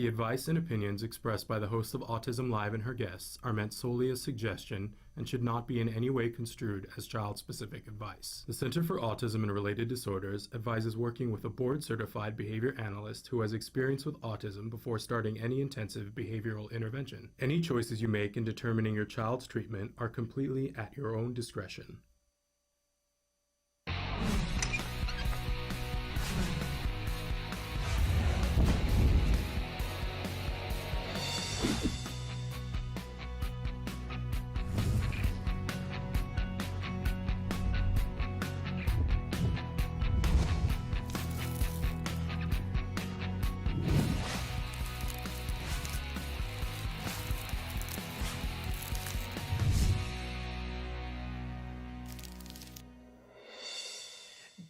The advice and opinions expressed by the host of Autism Live and her guests are meant solely as suggestion and should not be in any way construed as child-specific advice. The Center for Autism and Related Disorders advises working with a board-certified behavior analyst who has experience with autism before starting any intensive behavioral intervention. Any choices you make in determining your child's treatment are completely at your own discretion.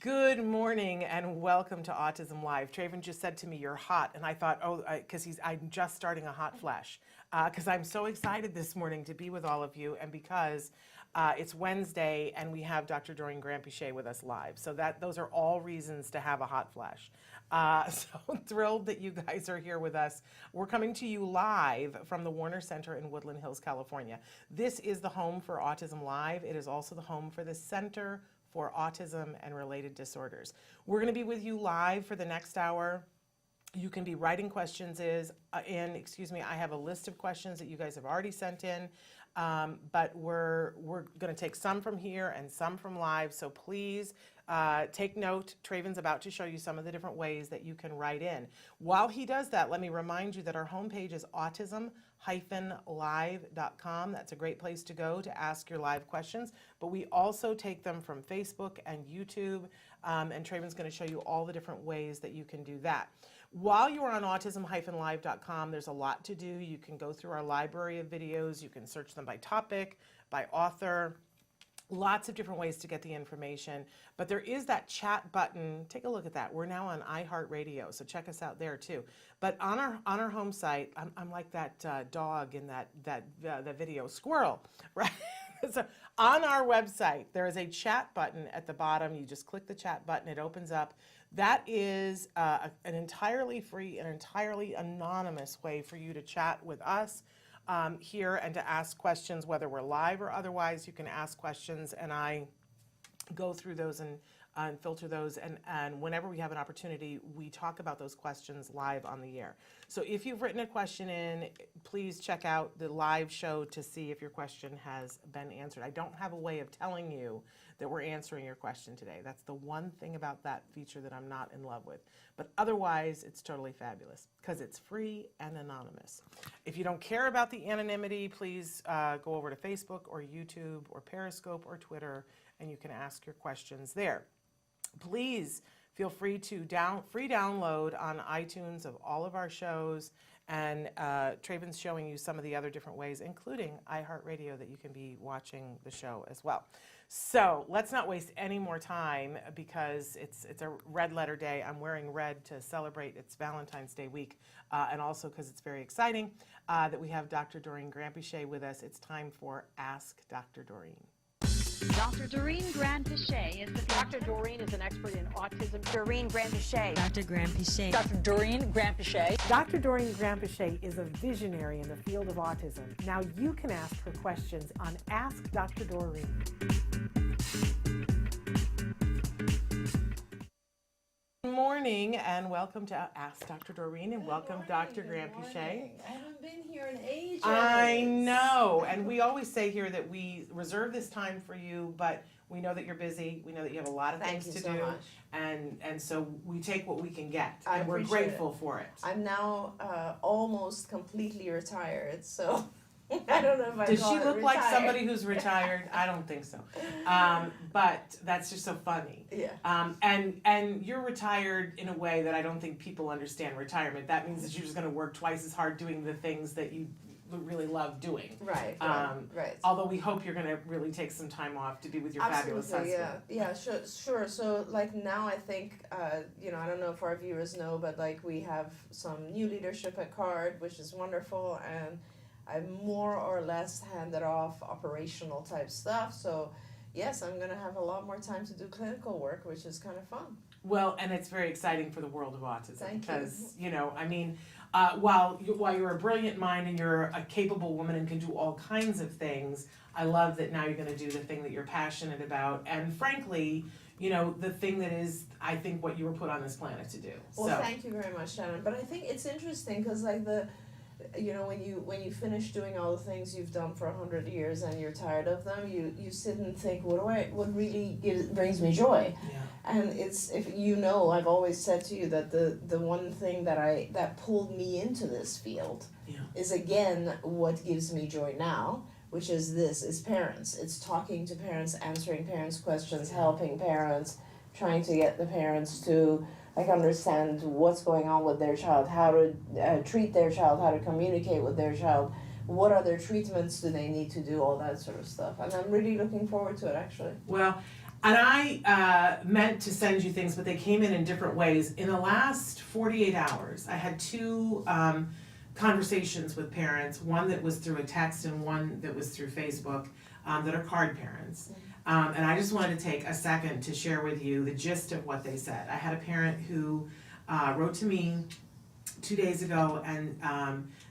Good morning and welcome to Autism Live. Traven just said to me, "You're hot," and I thought, oh, because I'm just starting a hot flash, because I'm so excited this morning to be with all of you, and because it's Wednesday and we have Dr. Doreen December with us live. So those are all reasons to have a hot flash. So thrilled that you guys are here with us. We're coming to you live from the Warner Center in Woodland Hills, California. This is the home for Autism Live. It is also the home for the Center for Autism and Related Disorders. We're going to be with you live for the next hour. You can be writing questions I have a list of questions that you guys have already sent in, but we're going to take some from here and some from live, so please take note. Traven's about to show you some of the different ways that you can write in. While he does that, let me remind you that our homepage is autism-live.com. That's a great place to go to ask your live questions, but we also take them from Facebook and YouTube, and Traven's going to show you all the different ways that you can do that. While you are on autism-live.com, there's a lot to do. You can go through our library of videos. You can search them by topic, by author, lots of different ways to get the information. But there is that chat button. Take a look at that. We're now on iHeartRadio, so check us out there too. But on our home site, I'm like that dog in that video, squirrel, right? So on our website, there is a chat button at the bottom. You just click the chat button, it opens up. That is an entirely free and entirely anonymous way for you to chat with us here and to ask questions, whether we're live or otherwise. You can ask questions, and I go through those and filter those, and whenever we have an opportunity, we talk about those questions live on the air. So if you've written a question in, please check out the live show to see if your question has been answered. I don't have a way of telling you that we're answering your question today. That's the one thing about that feature that I'm not in love with. But otherwise, it's totally fabulous because it's free and anonymous. If you don't care about the anonymity, please go over to Facebook or YouTube or Periscope or Twitter, and you can ask your questions there. Please feel free to free download on iTunes of all of our shows, and Traven's showing you some of the other different ways, including iHeartRadio, that you can be watching the show as well. So let's not waste any more time because it's a red letter day. I'm wearing red to celebrate it's Valentine's Day week, and also because it's very exciting that we have Dr. Doreen December with us. It's time for Ask Dr. Doreen. Dr. Doreen December is the Dr. Doreen is an expert in autism. Doreen December. Dr. December. Dr. Doreen December. Dr. Doreen December is a visionary in the field of autism. Now you can ask her questions on Ask Dr. Doreen. Good morning and welcome to Ask Dr. Doreen, and welcome Dr. December. I haven't been here in ages. I know, and we always say here that we reserve this time for you, but we know that you're busy. We know that you have a lot of things to do, and so we take what we can get, and we're grateful for it. I'm now almost completely retired, so I don't know if I Does call she it look like retired. somebody who's retired? I don't think so. But that's just so funny. Yeah. And you're retired in a way that I don't think people understand retirement. That means that you're just going to work twice as hard doing the things that you really love doing. Right. Although we hope you're going to really take some time off to be with your fabulous husband. Yeah, sure. So like now I think, I don't know if our viewers know, but like we have some new leadership at CARD, which is wonderful, and I more or less handed off operational type stuff. So yes, I'm going to have a lot more time to do clinical work, which is kind of fun. Well, and it's very exciting for the world of autism Thank you. because, I mean, while you're a brilliant mind and you're a capable woman and can do all kinds of things, I love that now you're going to do the thing that you're passionate about. And frankly, the thing that is, I think, what you were put on this planet to do. Well, so. thank you very much, Shannon. But I think it's interesting because, like, when you finish doing all the things you've done for 100 years and you're tired of them, you sit and think, what really brings me joy? Yeah. And it's, if I've always said to you that the one thing that pulled me into this field is, again, what gives me joy now, which is parents. It's talking to parents, answering parents' questions, helping parents, trying to get the parents to understand what's going on with their child, how to treat their child, how to communicate with their child, what other treatments do they need to do, all that sort of stuff. And I'm really looking forward to it, actually. Well, and I meant to send you things, but they came in different ways. In the last 48 hours, I had two conversations with parents, one that was through a text and one that was through Facebook, that are card parents. And I just wanted to take a second to share with you the gist of what they said. I had a parent who wrote to me 2 days ago, and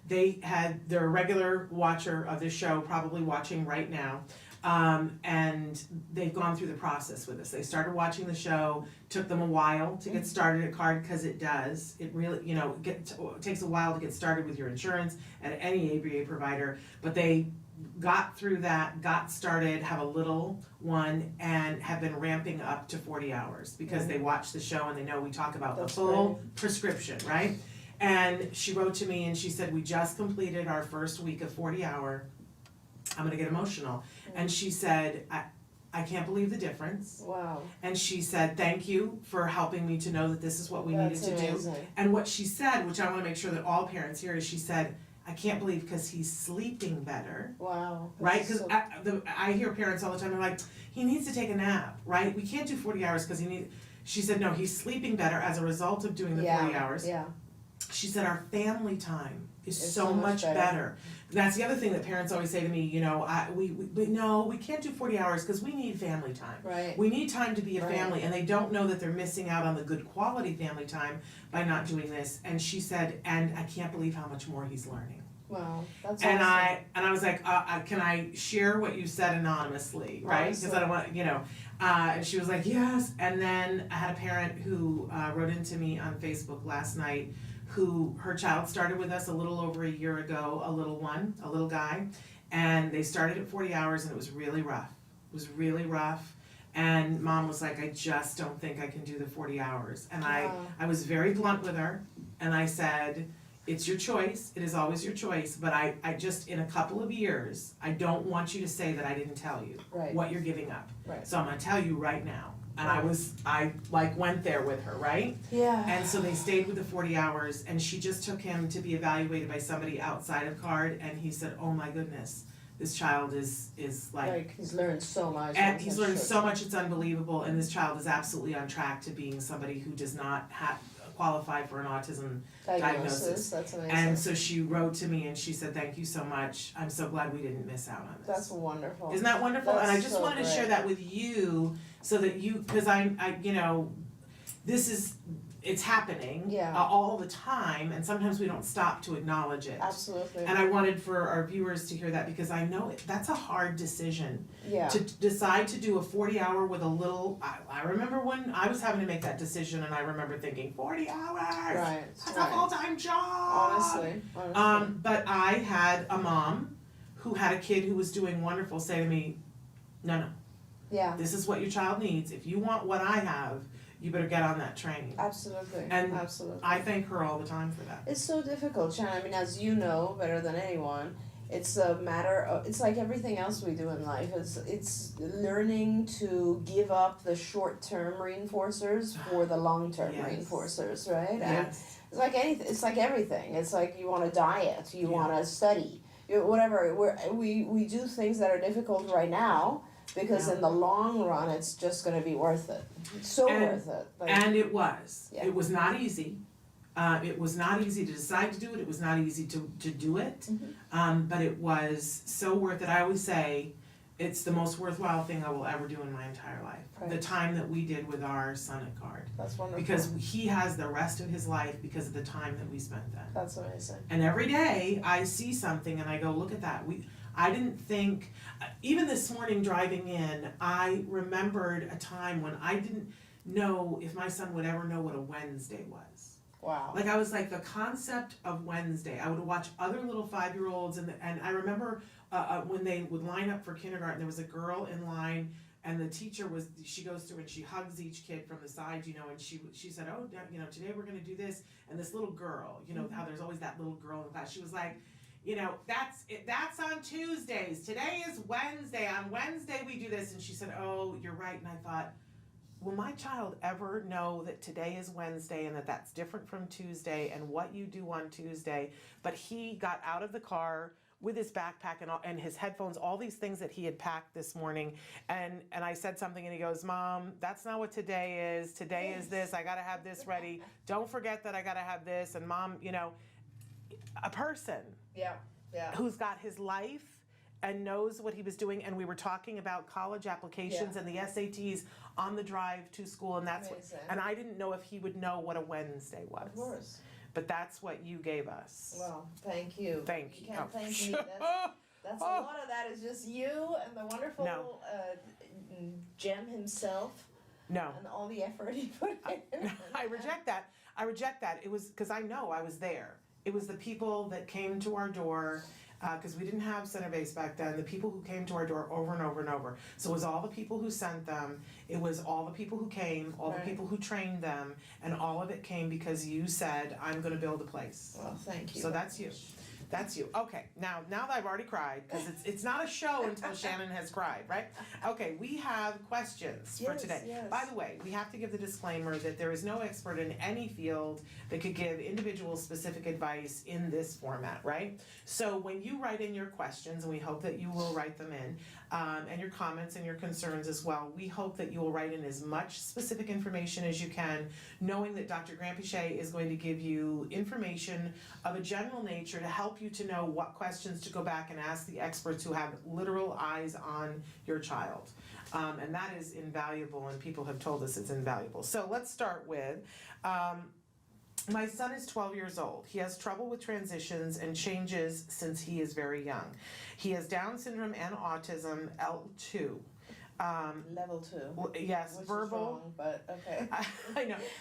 they're a regular watcher of the show, probably watching right now. And they've gone through the process with us. They started watching the show, took them a while to get started at card, because it does. It really, it takes a while to get started with your insurance at any ABA provider, but they got through that, got started, have a little one, and have been ramping up to 40 hours because they watch the show and they know we talk about the full prescription, right? And she wrote to me and she said, we just completed our first week of 40-hour. I'm gonna get emotional. And she said, I can't believe the difference. Wow. And she said, thank you for helping me to know that this is what we needed to amazing. do. And what she said, which I wanna make sure that all parents hear, is she said, I can't believe because he's sleeping better. Wow. Right? Because I hear parents all the time, they're like, he needs to take a nap, right? We can't do 40 hours because she said, no, he's sleeping better as a result of doing the 40 hours. Yeah. She said, our family time is so much better. That's the other thing that parents always say to me, we can't do 40 hours because we need family time. Right. We need time to be a family, and they don't know that they're missing out on the good quality family time by not doing this. And she said, and I can't believe how much more he's learning. Wow, that's and awesome. I was like, can I share what you said anonymously, right? Because I don't want, and she was like, yes. And then I had a parent who wrote into me on Facebook last night, who her child started with us a little over a year ago, a little guy, and they started at 40 hours, and it was really rough. It was really rough. And mom was like, I just don't think I can do the 40 hours. And I was very blunt with her, and I said, it's your choice. It is always your choice. But I just, in a couple of years, I don't want you to say that I didn't tell you what you're giving up. Right. So I'm going to tell you right now. And I went there with her, right? Yeah. And so they stayed with the 40 hours, and she just took him to be evaluated by somebody outside of CARD, and he said, oh my goodness, this child is like he's learned so much. and he's learned so much, it's unbelievable, and this child is absolutely on track to being somebody who does not qualify for an autism diagnosis. That's amazing. And so she wrote to me and she said, thank you so much. I'm so glad we didn't miss out on this. That's wonderful. Isn't that wonderful? That's and I just so wanted to share that with you so that because it's happening all the time, and sometimes we don't stop to acknowledge it. Absolutely. And I wanted for our viewers to hear that, because I know that's a hard decision. Yeah. To decide to do a 40-hour with a little, I remember when I was having to make that decision, and I remember thinking, 40 hours? Right. That's a full-time job! Honestly. But I had a mom who had a kid who was doing wonderful say to me, no. Yeah. This is what your child needs. If you want what I have, you better get on that train. Absolutely. And absolutely. I thank her all the time for that. It's so difficult, Shannon. I mean, as you know better than anyone, it's a matter of, it's like everything else we do in life. It's learning to give up the short-term reinforcers for the long-term reinforcers, right? Yes. And it's like anything. It's like everything. It's like you want to diet, you want to study, whatever. We do things that are difficult right now, because in the long run, it's just going to be worth it. It's worth it. And it was. Yeah. It was not easy. It was not easy to decide to do it. It was not easy to do it. Mm-hmm. But it was so worth it. I always say, it's the most worthwhile thing I will ever do in my entire life. Right. The time that we did with our son at Card. That's wonderful. Because he has the rest of his life because of the time that we spent then. That's amazing. And every day I see something and I go, look at that. I didn't think, even this morning driving in, I remembered a time when I didn't know if my son would ever know what a Wednesday was. Wow. Like I was like, the concept of Wednesday, I would watch other little 5-year-olds and I remember when they would line up for kindergarten, there was a girl in line and the teacher she goes through and she hugs each kid from the side, and she said, oh, today we're gonna do this. And this little girl, how there's always that little girl in the class, she was like, that's on Tuesdays. Today is Wednesday. On Wednesday we do this. And she said, oh, you're right. And I thought, will my child ever know that today is Wednesday and that that's different from Tuesday and what you do on Tuesday? But he got out of the car with his backpack and his headphones, all these things that he had packed this morning. And I said something and he goes, Mom, that's not what today is. Today is this. I got to have this ready. Don't forget that I got to have this. And Mom, a person who's got his life and knows what he was doing. And we were talking about college applications and the SATs on the drive to school. And and I didn't know if he would know what a Wednesday was. Of course. But that's what you gave us. Well, thank you. Thank you. You Can't thank me. That's a lot of that is just you and the wonderful Jem himself. No. And all the effort he put in. I reject that. It was because I know I was there. It was the people that came to our door, because we didn't have center base back then, the people who came to our door over and over and over. So it was all the people who sent them, it was all the people who came, all the people who trained them, and all of it came because you said, I'm gonna build a place. Well, thank you. So that's you. That's you. Okay, now that I've already cried, because it's not a show until Shannon has cried, right? Okay, we have questions for today. Yes. By the way, we have to give the disclaimer that there is no expert in any field that could give individual specific advice in this format, right? So when you write in your questions, and we hope that you will write them in, and your comments and your concerns as well, we hope that you will write in as much specific information as you can, knowing that Dr. Grandpichet is going to give you information of a general nature to help you to know what questions to go back and ask the experts who have literal eyes on your child. And that is invaluable, and people have told us it's invaluable. So let's start with, my son is 12 years old. He has trouble with transitions and changes since he is very young. He has Down syndrome and autism, L2. Level 2. Well, yes, which verbal. Is wrong, but okay.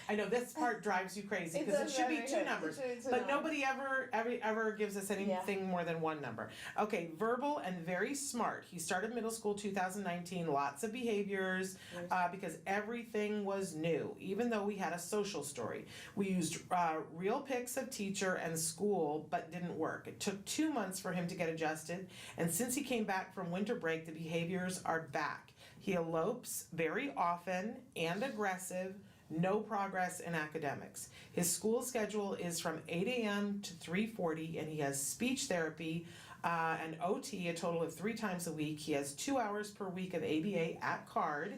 I know. This part drives you crazy because it should be two numbers, but nobody ever gives us anything more than one number. Okay, verbal and very smart. He started middle school 2019. Lots of behaviors because everything was new. Even though we had a social story, we used real pics of teacher and school, but didn't work. It took 2 months for him to get adjusted, and since he came back from winter break, the behaviors are back. He elopes very often and aggressive, no progress in academics. His school schedule is from 8 a.m. to 3:40, and he has speech therapy and OT a total of 3 times a week. He has 2 hours per week of ABA at Card.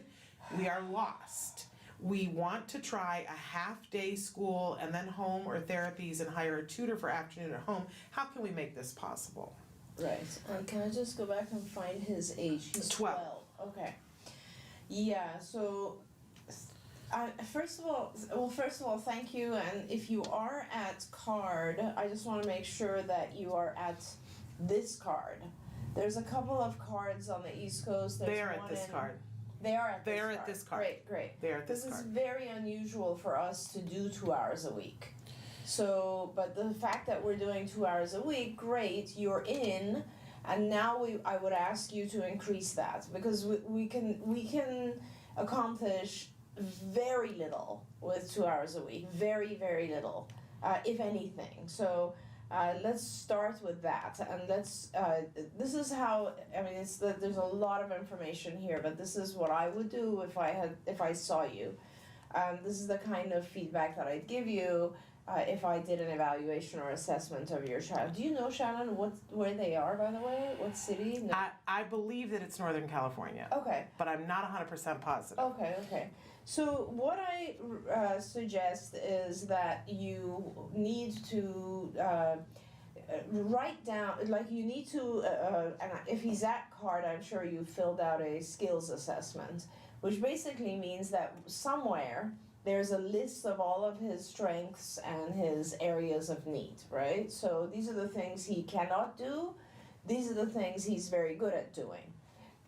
We are lost. We want to try a half-day school and then home or therapies and hire a tutor for afternoon at home. How can we make this possible? Right. Can I just go back and find his age? He's 12. Okay. Yeah, so first of all, thank you. And if you are at Card, I just want to make sure that you are at this Card. There's a couple of cards on the East Coast. They are at this Card. They are at this Card. Great. They are at this Card. This is very unusual for us to do 2 hours a week. So, but the fact that we're doing 2 hours a week, great, you're in. And now I would ask you to increase that because we can accomplish very little with 2 hours a week. Very, very little, if anything. So let's start with that, and this is how, I mean, there's a lot of information here, but this is what I would do if I saw you. This is the kind of feedback that I'd give you. If I did an evaluation or assessment of your child. Do you know, Shannon, where they are, by the way? What city? No. I believe that it's Northern California. Okay. But I'm not 100% positive. Okay. So what I suggest is that you need to write down, like you need to, and if he's at CARD, I'm sure you filled out a skills assessment, which basically means that somewhere there's a list of all of his strengths and his areas of need, right? So these are the things he cannot do, these are the things he's very good at doing.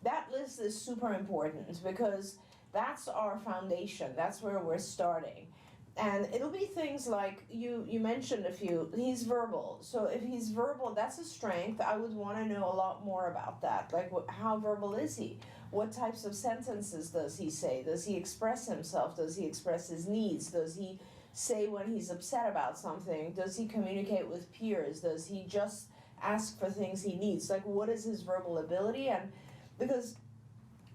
That list is super important because that's our foundation, that's where we're starting. And it'll be things like, you mentioned a few, he's verbal. So if he's verbal, that's a strength. I would want to know a lot more about that. Like, how verbal is he? What types of sentences does he say? Does he express himself? Does he express his needs? Does he say when he's upset about something? Does he communicate with peers? Does he just ask for things he needs? Like, what is his verbal ability? And because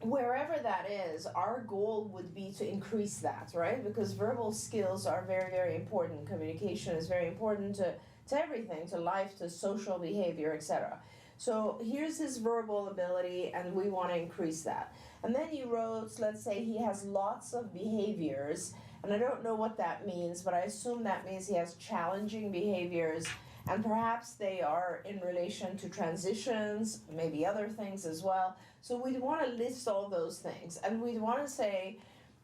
wherever that is, our goal would be to increase that, right? Because verbal skills are very, very important. Communication is very important to everything, to life, to social behavior, etc. So here's his verbal ability, and we want to increase that. And then you wrote, let's say he has lots of behaviors, and I don't know what that means, but I assume that means he has challenging behaviors, and perhaps they are in relation to transitions, maybe other things as well. So we'd want to list all those things, and we'd want to say,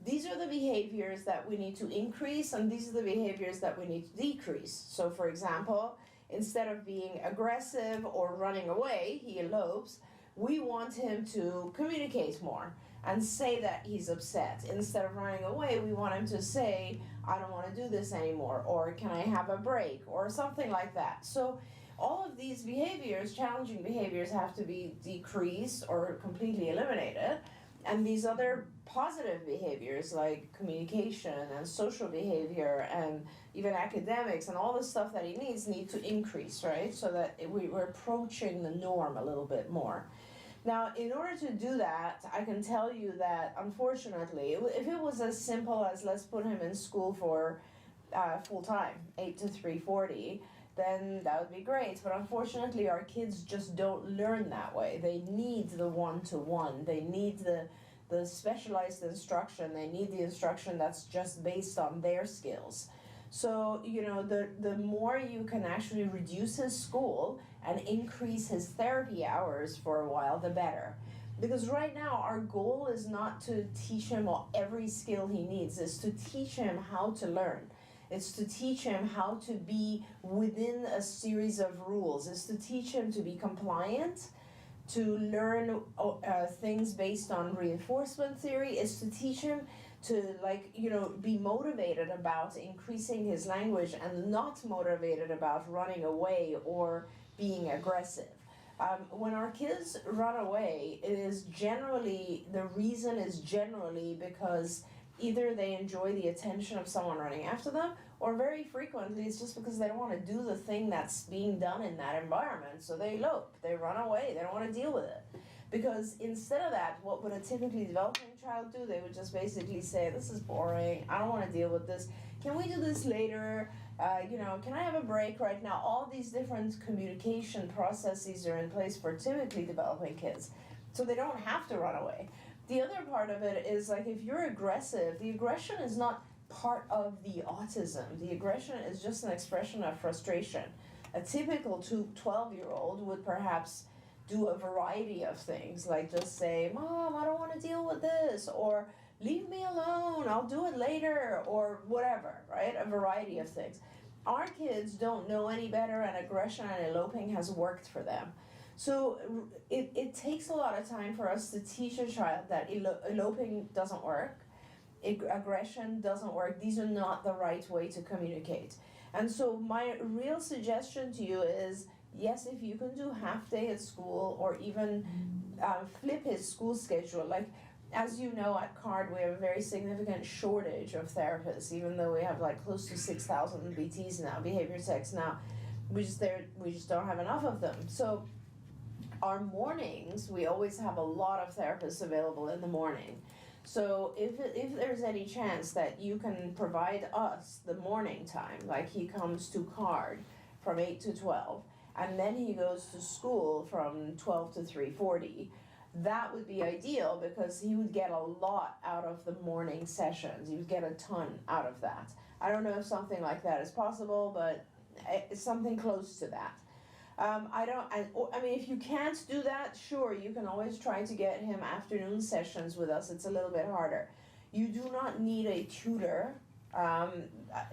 these are the behaviors that we need to increase, and these are the behaviors that we need to decrease. So for example, instead of being aggressive or running away, he elopes, we want him to communicate more and say that he's upset. Instead of running away, we want him to say, I don't want to do this anymore, or can I have a break, or something like that. So all of these behaviors, challenging behaviors, have to be decreased or completely eliminated. And these other positive behaviors like communication and social behavior and even academics and all the stuff that he needs need to increase, right? So that we're approaching the norm a little bit more. Now, in order to do that, I can tell you that, unfortunately, if it was as simple as let's put him in school for full-time, 8 to 3:40, then that would be great. But unfortunately, our kids just don't learn that way. They need the one-to-one. They need the specialized instruction. They need the instruction that's just based on their skills. So, you know, the more you can actually reduce his school and increase his therapy hours for a while, the better. Because right now, our goal is not to teach him every skill he needs, it's to teach him how to learn. It's to teach him how to be within a series of rules. It's to teach him to be compliant, to learn things based on reinforcement theory. It's to teach him to, like, you know, be motivated about increasing his language and not motivated about running away or being aggressive. When our kids run away, the reason is generally because either they enjoy the attention of someone running after them, or very frequently it's just because they don't want to do the thing that's being done in that environment. So they elope, they run away, they don't want to deal with it. Because instead of that, what would a typically developing child do? They would just basically say, this is boring, I don't want to deal with this. Can we do this later? Can I have a break right now? All these different communication processes are in place for typically developing kids, so they don't have to run away. The other part of it is, like, if you're aggressive, the aggression is not part of the autism. The aggression is just an expression of frustration. A typical 12-year-old would perhaps do a variety of things, like just say, Mom, I don't want to deal with this, or leave me alone, I'll do it later, or whatever, right? A variety of things. Our kids don't know any better, and aggression and eloping has worked for them. So it takes a lot of time for us to teach a child that eloping doesn't work, aggression doesn't work. These are not the right way to communicate. And so my real suggestion to you is, yes, if you can do half day at school, or even flip his school schedule. Like, as you know, at CARD we have a very significant shortage of therapists, even though we have like close to 6,000 BTs now, behavior techs now. We just don't have enough of them. So our mornings, we always have a lot of therapists available in the morning. So if there's any chance that you can provide us the morning time, like he comes to CARD from 8 to 12, and then he goes to school from 12 to 3:40, that would be ideal, because he would get a lot out of the morning sessions. He would get a ton out of that. I don't know if something like that is possible, but it's something close to that. I mean, if you can't do that, sure, you can always try to get him afternoon sessions with us. It's a little bit harder. You do not need a tutor.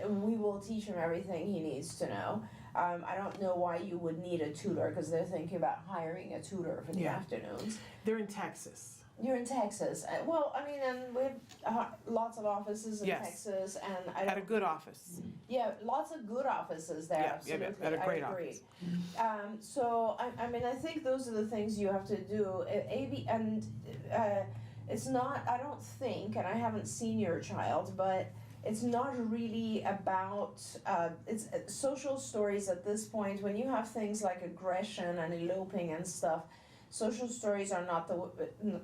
We will teach him everything he needs to know. I don't know why you would need a tutor, because they're thinking about hiring a tutor for the afternoons. They're in Texas. You're in Texas. Well, I mean, and we have lots of offices in Texas, and I don't. At a good office. Yeah, lots of good offices there. Absolutely, at a great I agree. office. So I mean, I think those are the things you have to do. It's not. I don't think, and I haven't seen your child, but it's not really about. It's social stories at this point. When you have things like aggression and eloping and stuff, social stories are not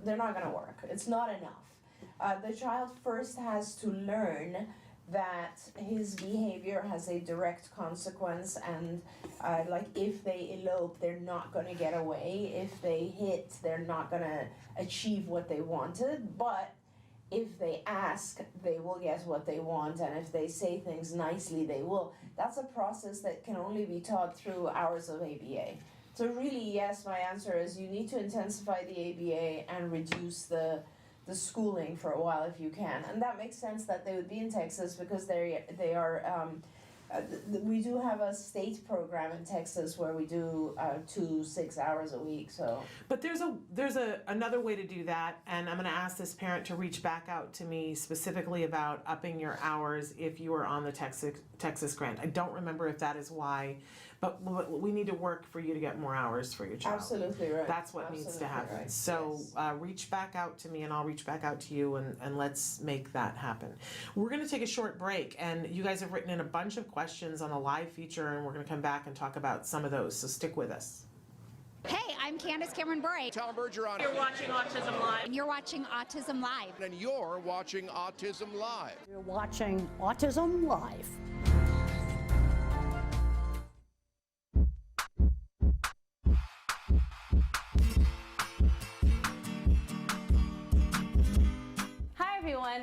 they're not going to work. It's not enough. The child first has to learn that his behavior has a direct consequence, and like if they elope, they're not going to get away. If they hit, they're not going to achieve what they wanted. But if they ask, they will get what they want, and if they say things nicely, they will. That's a process that can only be taught through hours of ABA. So really, yes, my answer is you need to intensify the ABA and reduce the schooling for a while if you can. And that makes sense that they would be in Texas, because they are, we do have a state program in Texas where we do 6 hours a week, so. But there's another way to do that, and I'm going to ask this parent to reach back out to me specifically about upping your hours if you are on the Texas grant. I don't remember if that is why, but we need to work for you to get more hours for your child. Absolutely right. That's what needs to happen. Right. So yes. Reach back out to me, and I'll reach back out to you, and let's make that happen. We're going to take a short break, and you guys have written in a bunch of questions on the live feature, and we're going to come back and talk about some of those, so stick with us. Hey, I'm Candace Cameron Bray. Tom Bergeron. You're watching Autism Live. And you're watching Autism Live. And you're watching Autism Live. You're watching Autism Live.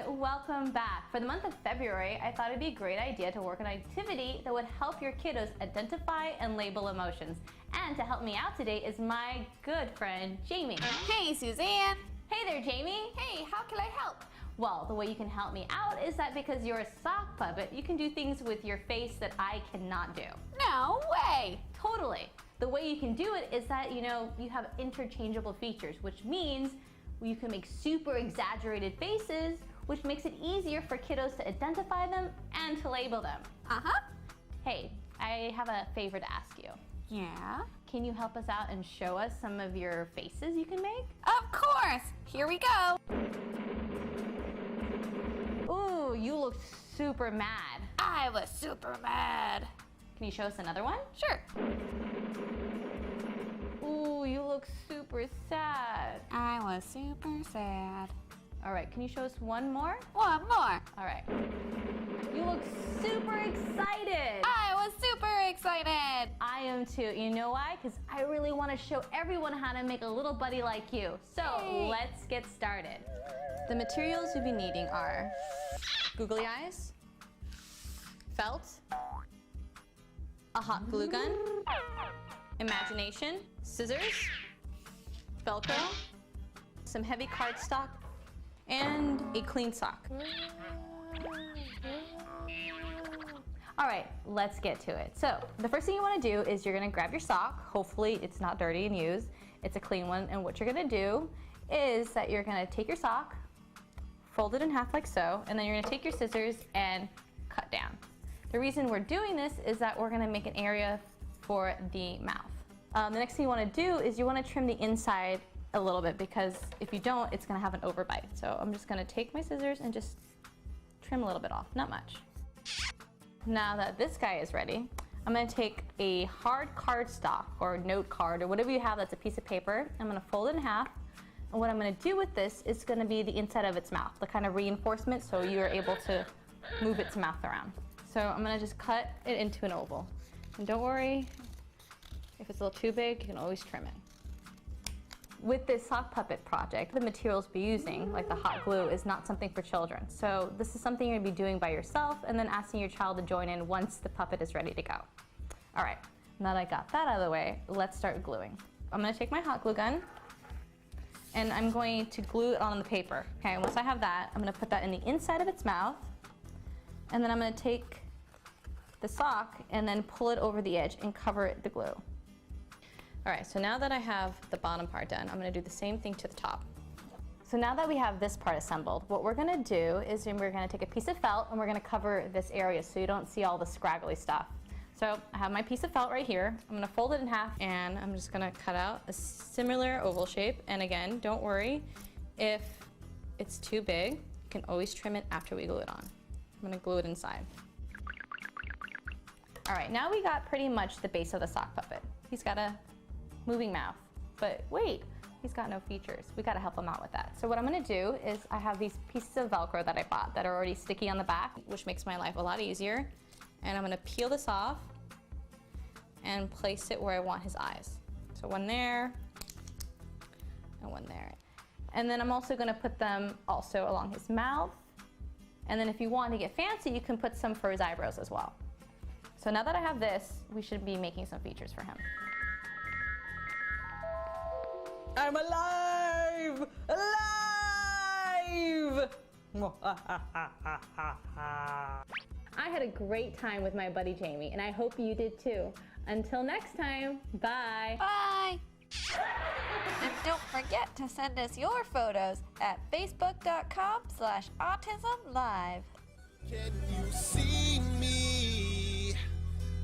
Welcome back. For the month of February, I thought it'd be a great idea to work on an activity that would help your kiddos identify and label emotions. And to help me out today is my good friend, Jamie. Hey, Suzanne. Hey there, Jamie. Hey, how can I help? Well, the way you can help me out is that because you're a sock puppet, you can do things with your face that I cannot do. No way. Totally. The way you can do it is that, you have interchangeable features, which means you can make super exaggerated faces, which makes it easier for kiddos to identify them and to label them. Uh-huh. Hey, I have a favor to ask you. Yeah? Can you help us out and show us some of your faces you can make? Of course. Here we go. Ooh, you look super mad. I was super mad. Can you show us another one? Sure. Ooh, you look super sad. I was super sad. All right, can you show us one more? One more. All right. You look super excited. I was super excited. I am too. You know why? Because I really want to show everyone how to make a little buddy like you. So let's get started. The materials you'll be needing are googly eyes, felt, a hot glue gun, imagination, scissors, Velcro, some heavy cardstock, and a clean sock. All right, let's get to it. So the first thing you want to do is you're going to grab your sock. Hopefully it's not dirty and used. It's a clean one. And what you're going to do is that you're going to take your sock, fold it in half like so, and then you're going to take your scissors and cut down. The reason we're doing this is that we're going to make an area for the mouth. The next thing you want to do is you want to trim the inside a little bit, because if you don't, it's going to have an overbite. So I'm just going to take my scissors and just trim a little bit off, not much. Now that this guy is ready, I'm going to take a hard cardstock or note card or whatever you have that's a piece of paper. I'm going to fold it in half, and what I'm going to do with this is going to be the inside of its mouth, the kind of reinforcement so you're able to move its mouth around. So I'm going to just cut it into an oval. And don't worry, if it's a little too big, you can always trim it. With this sock puppet project, the materials we'll be using, like the hot glue, is not something for children. So this is something you're going to be doing by yourself and then asking your child to join in once the puppet is ready to go. All right, Now that I got that out of the way, let's start gluing. I'm gonna take my hot glue gun and I'm going to glue it on the paper. Okay, once I have that, I'm gonna put that in the inside of its mouth, and then I'm gonna take the sock and then pull it over the edge and cover it with the glue. All right, so now that I have the bottom part done, I'm gonna do the same thing to the top. So now that we have this part assembled, what we're gonna do is we're gonna take a piece of felt and we're gonna cover this area so you don't see all the scraggly stuff. So I have my piece of felt right here. I'm gonna fold it in half and I'm just gonna cut out a similar oval shape. And again, don't worry if it's too big, you can always trim it after we glue it on. I'm gonna glue it inside. All right, now we got pretty much the base of the sock puppet. He's got a moving mouth, but wait, he's got no features. We gotta help him out with that. So what I'm gonna do is I have these pieces of Velcro that I bought that are already sticky on the back, which makes my life a lot easier. And I'm gonna peel this off and place it where I want his eyes. So one there, and one there. And then I'm also gonna put them also along his mouth. And then if you want to get fancy, you can put some for his eyebrows as well. So now that I have this, we should be making some features for him. I'm alive! Alive! I had a great time with my buddy Jamie, and I hope you did too. Until next time, bye. Bye. And don't forget to send us your photos at facebook.com/autism-live. Can you see me?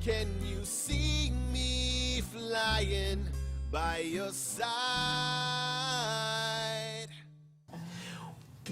Can you see me flying by your side?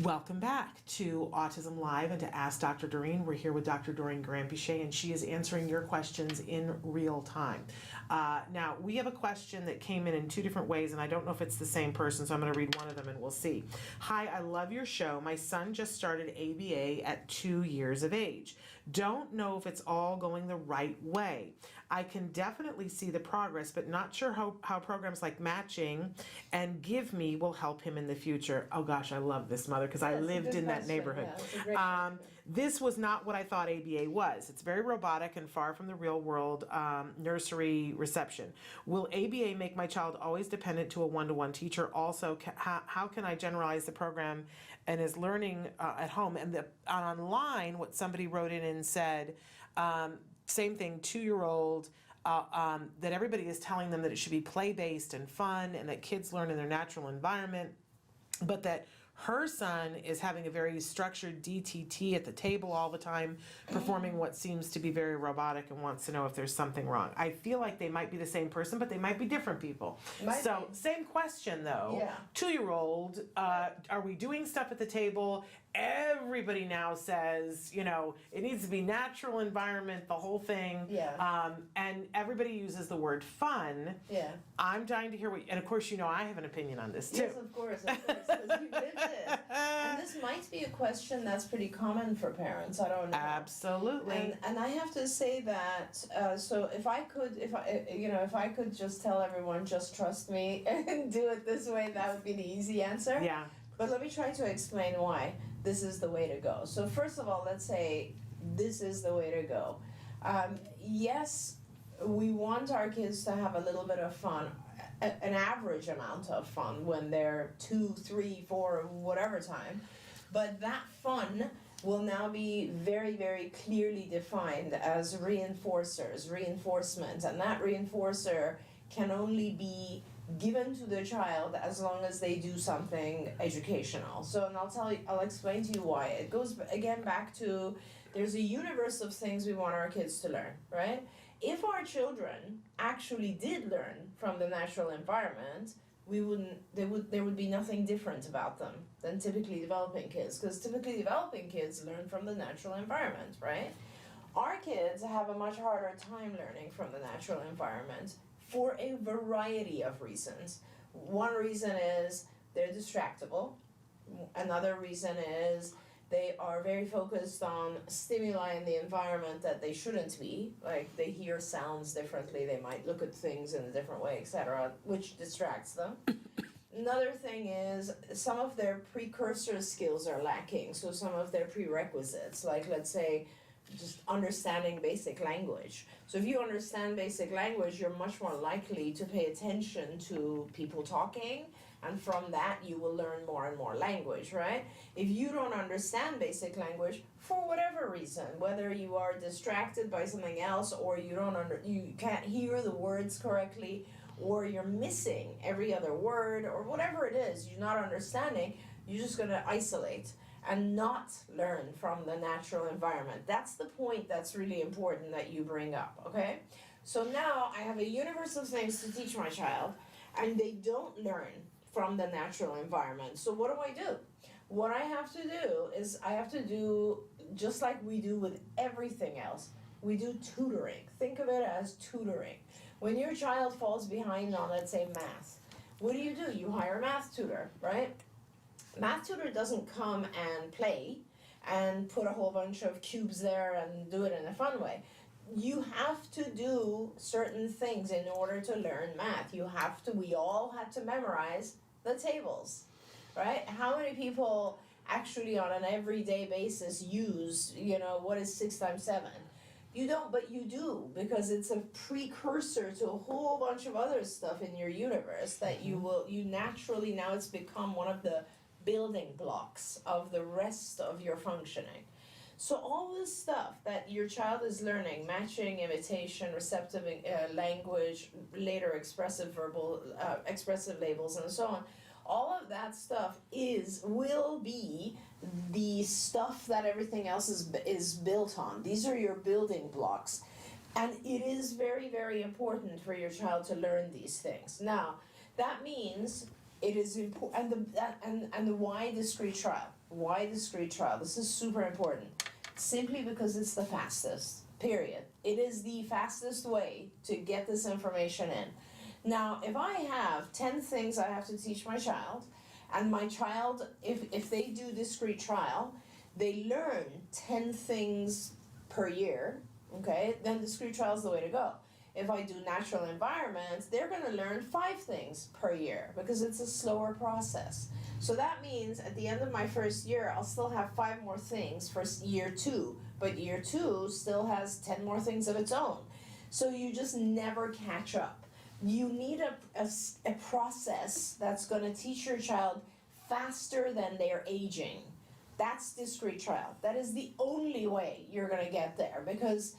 Welcome back to Autism Live and to Ask Dr. Doreen. We're here with Dr. Doreen Grandpichet, and she is answering your questions in real time. Now, we have a question that came in two different ways, and I don't know if it's the same person, so I'm going to read one of them and we'll see. Hi, I love your show. My son just started ABA at 2 years of age. Don't know if it's all going the right way. I can definitely see the progress, but not sure how programs like matching and Give Me will help him in the future. Oh gosh, I love this, mother, because I lived in that neighborhood. Yeah, this was not what I thought ABA was. It's very robotic and far from the real world nursery reception. Will ABA make my child always dependent to a one-to-one teacher? Also, how can I generalize the program and his learning at home? And online, what somebody wrote in and said, same thing, 2-year-old, that everybody is telling them that it should be play-based and fun and that kids learn in their natural environment, but that her son is having a very structured DTT at the table all the time, performing what seems to be very robotic, and wants to know if there's something wrong. I feel like they might be the same person, but they might be different people. Same question though. Yeah. 2-year-old, are we doing stuff at the table? Everybody now says, it needs to be natural environment, the whole thing. Yeah. And everybody uses the word fun. Yeah. I'm dying to hear and of course, I have an opinion on this too. Yes, of course, because you lived it. And this might be a question that's pretty common for parents. I don't know. Absolutely. And I have to say that. So if I could just tell everyone, just trust me and do it this way, that would be the easy answer. Yeah. But let me try to explain why this is the way to go. So first of all, let's say this is the way to go. Yes, we want our kids to have a little bit of fun, an average amount of fun when they're 2, 3, 4, whatever time. But that fun will now be very, very clearly defined as reinforcement. And that reinforcer can only be given to the child as long as they do something educational. So, and I'll explain to you why. It goes again back to, there's a universe of things we want our kids to learn, right? If our children actually did learn from the natural environment, there would be nothing different about them than typically developing kids, because typically developing kids learn from the natural environment, right? Our kids have a much harder time learning from the natural environment for a variety of reasons. One reason is they're distractible. Another reason is they are very focused on stimuli in the environment that they shouldn't be. Like they hear sounds differently, they might look at things in a different way, etc., which distracts them. Another thing is some of their precursor skills are lacking. So some of their prerequisites, like let's say just understanding basic language. So if you understand basic language, you're much more likely to pay attention to people talking, and from that you will learn more and more language, right? If you don't understand basic language for whatever reason, whether you are distracted by something else, or you can't hear the words correctly, or you're missing every other word, or whatever it is you're not understanding, you're just going to isolate and not learn from the natural environment. That's the point that's really important that you bring up, okay? So now I have a universe of things to teach my child, and they don't learn from the natural environment. So what do? What I have to do is I have to do just like we do with everything else. We do tutoring. Think of it as tutoring. When your child falls behind on, let's say, math, what do? You hire a math tutor, right? Math tutor doesn't come and play and put a whole bunch of cubes there and do it in a fun way. You have to do certain things in order to learn math. We all had to memorize the tables, right? How many people actually on an everyday basis use, what is 6 times 7? You don't, but you do, because it's a precursor to a whole bunch of other stuff in your universe that you naturally, now it's become one of the building blocks of the rest of your functioning. So all this stuff that your child is learning, matching, imitation, receptive language, later expressive labels, and so on, all of that stuff will be the stuff that everything else is built on. These are your building blocks. And it is very, very important for your child to learn these things. Now, that means it is important, and why discrete trial? Why discrete trial? This is super important. Simply because it's the fastest, period. It is the fastest way to get this information in. Now, if I have 10 things I have to teach my child, and my child, if they do discrete trial, they learn 10 things per year, okay, then discrete trial is the way to go. If I do natural environments, they're going to learn 5 things per year because it's a slower process. So that means at the end of my first year, I'll still have 5 more things for year 2, but year 2 still has 10 more things of its own. So you just never catch up. You need a process that's going to teach your child faster than they're aging. That's discrete trial. That is the only way you're going to get there, because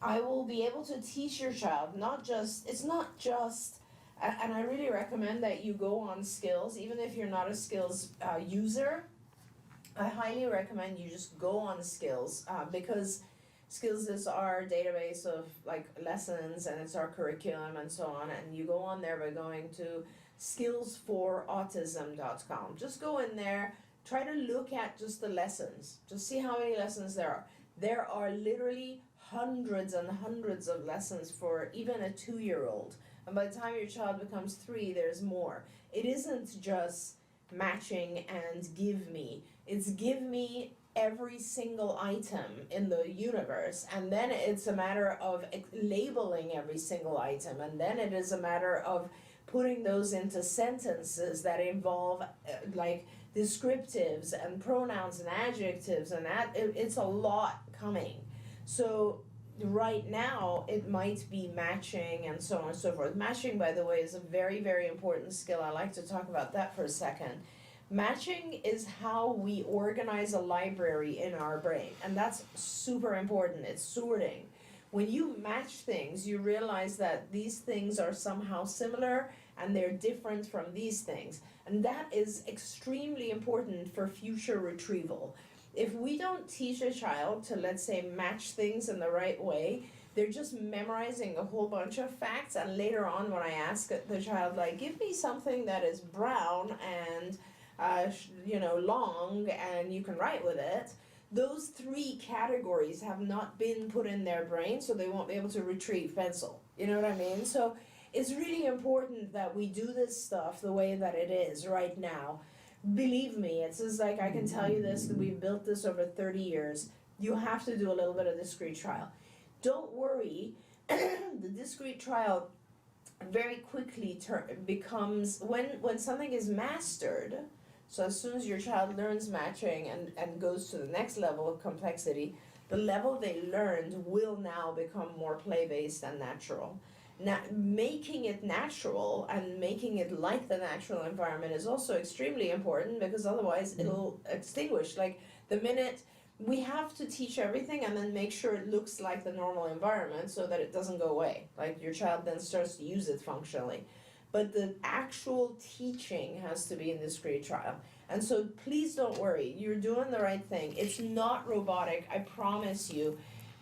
I will be able to teach your child it's not just, and I really recommend that you go on skills, even if you're not a skills user, I highly recommend you just go on skills, because skills is our database of like lessons, and it's our curriculum and so on, and you go on there by going to skillsforautism.com. Just go in there, try to look at just the lessons, just see how many lessons there are. There are literally hundreds and hundreds of lessons for even a 2-year-old. And by the time your child becomes 3, there's more. It isn't just matching and give me. It's give me every single item in the universe. And then it's a matter of labeling every single item. And then it is a matter of putting those into sentences that involve like descriptives and pronouns and adjectives, and that it's a lot coming. So right now it might be matching and so on and so forth. Matching, by the way, is a very, very important skill. I like to talk about that for a second. Matching is how we organize a library in our brain, and that's super important. It's sorting. When you match things, you realize that these things are somehow similar and they're different from these things. And that is extremely important for future retrieval. If we don't teach a child to, let's say, match things in the right way, they're just memorizing a whole bunch of facts, and later on when I ask the child, like, give me something that is brown and long and you can write with it, those 3 categories have not been put in their brain, so they won't be able to retrieve pencil. You know what I mean? So it's really important that we do this stuff the way that it is right now. Believe me, it's just like I can tell you this, that we've built this over 30 years. You have to do a little bit of discrete trial. Don't worry, the discrete trial very quickly becomes, when something is mastered, so as soon as your child learns matching and goes to the next level of complexity, the level they learned will now become more play-based and natural. Now, making it natural and making it like the natural environment is also extremely important, because otherwise it'll extinguish. Like, the minute we have to teach everything and then make sure it looks like the normal environment so that it doesn't go away. Like, your child then starts to use it functionally. But the actual teaching has to be in discrete trial. And so please don't worry, you're doing the right thing. It's not robotic, I promise you.